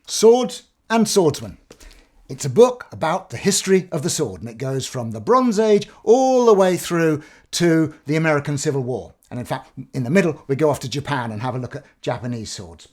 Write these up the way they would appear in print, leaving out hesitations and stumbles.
Swords and Swordsmen. It's a book about the history of the sword, and it goes from the Bronze Age all the way through to the American Civil War. And in fact, in the middle, we go off to Japan and have a look at Japanese swords.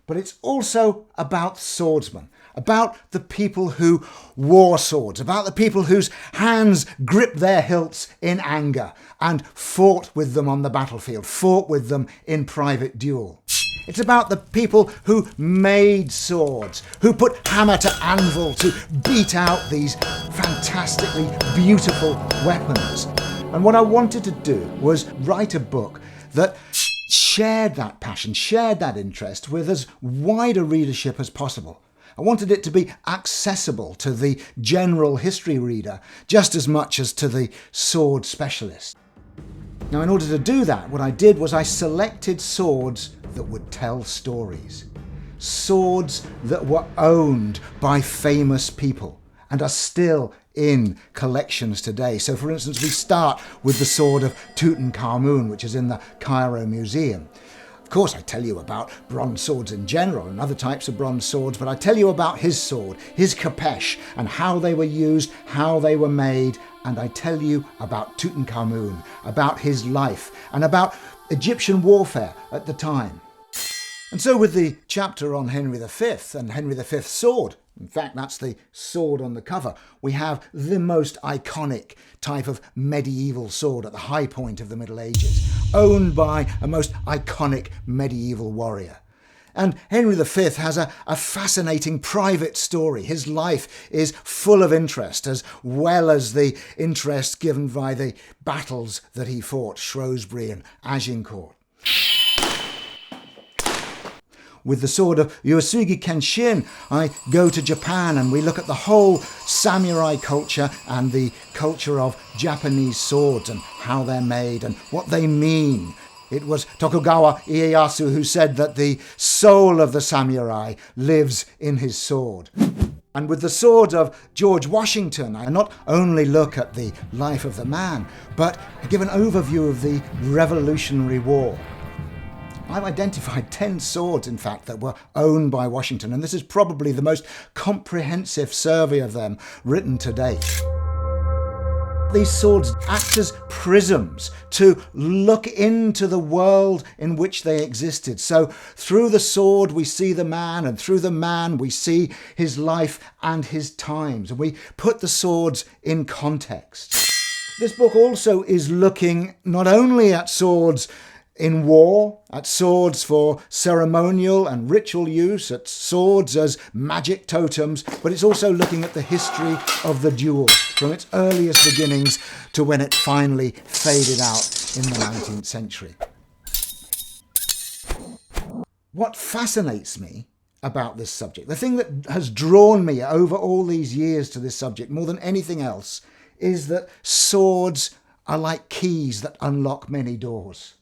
But it's also about swordsmen, about the people who wore swords, about the people whose hands gripped their hilts in anger and fought with them on the battlefield, fought with them in private duel. It's about the people who made swords, who put hammer to anvil to beat out these fantastically beautiful weapons. And what I wanted to do was write a book that shared that passion, shared that interest with as wide a readership as possible. I wanted it to be accessible to the general history reader just as much as to the sword specialist. Now, in order to do that, what I did was I selected swords that would tell stories. Swords that were owned by famous people and are still in collections today. So, for instance, we start with the sword of Tutankhamun, which is in the Cairo Museum. Of course, I tell you about bronze swords in general and other types of bronze swords, but I tell you about his sword, his khapesh, and how they were used, how they were made, and I tell you about Tutankhamun, about his life, and about Egyptian warfare at the time. And so with the chapter on Henry V and Henry V's sword, in fact, that's the sword on the cover, we have the most iconic type of medieval sword at the high point of the Middle Ages, owned by a most iconic medieval warrior. And Henry V has a fascinating private story. His life is full of interest, as well as the interest given by the battles that he fought, Shrewsbury and Agincourt. With the sword of Uesugi Kenshin, I go to Japan and we look at the whole samurai culture and the culture of Japanese swords and how they're made and what they mean. It was Tokugawa Ieyasu who said that the soul of the samurai lives in his sword. And with the sword of George Washington, I not only look at the life of the man, but I give an overview of the Revolutionary War. I've identified 10 swords, in fact, that were owned by Washington, and this is probably the most comprehensive survey of them written to date. These swords act as prisms to look into the world in which they existed. So through the sword we see the man, and through the man we see his life and his times, and we put the swords in context. This book also is looking not only at swords in war, at swords for ceremonial and ritual use, at swords as magic totems, but it's also looking at the history of the duel, from its earliest beginnings to when it finally faded out in the 19th century. What fascinates me about this subject, the thing that has drawn me over all these years to this subject more than anything else, is that swords are like keys that unlock many doors.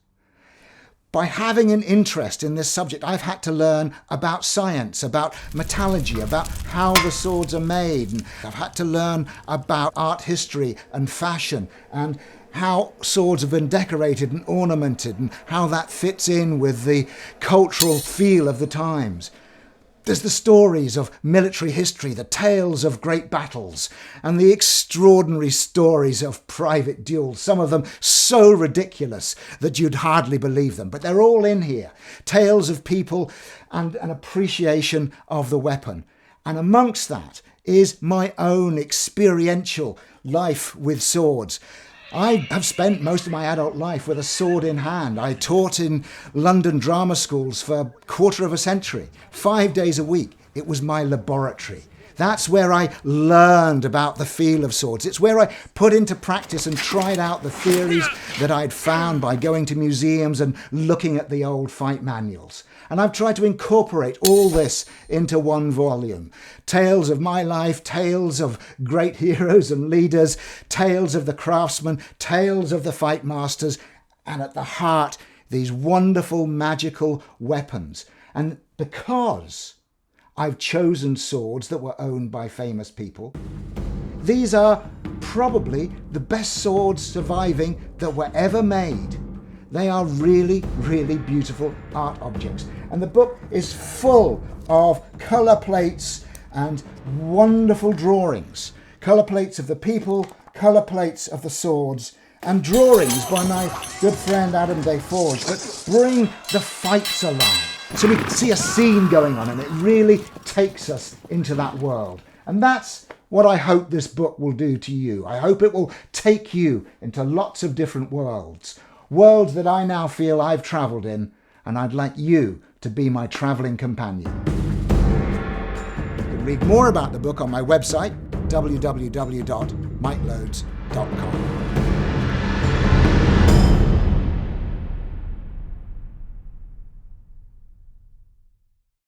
By having an interest in this subject, I've had to learn about science, about metallurgy, about how the swords are made. And I've had to learn about art history and fashion and how swords have been decorated and ornamented and how that fits in with the cultural feel of the times. There's the stories of military history, the tales of great battles, and the extraordinary stories of private duels, some of them so ridiculous that you'd hardly believe them. But they're all in here. Tales of people and an appreciation of the weapon. And amongst that is my own experiential life with swords. I have spent most of my adult life with a sword in hand. I taught in London drama schools for a quarter of a century, 5 days a week. It was my laboratory. That's where I learned about the feel of swords. It's where I put into practice and tried out the theories that I'd found by going to museums and looking at the old fight manuals. And I've tried to incorporate all this into one volume. Tales of my life, tales of great heroes and leaders, tales of the craftsmen, tales of the fight masters, and at the heart, these wonderful magical weapons. And because I've chosen swords that were owned by famous people, these are probably the best swords surviving that were ever made. They are really, really beautiful art objects. And the book is full of colour plates and wonderful drawings. Colour plates of the people, colour plates of the swords, and drawings by my good friend Adam Deforge that bring the fights alive. So we can see a scene going on and it really takes us into that world. And that's what I hope this book will do to you. I hope it will take you into lots of different worlds. Worlds that I now feel I've travelled in, and I'd like you to be my travelling companion. You can read more about the book on my website, www.mikeloads.com.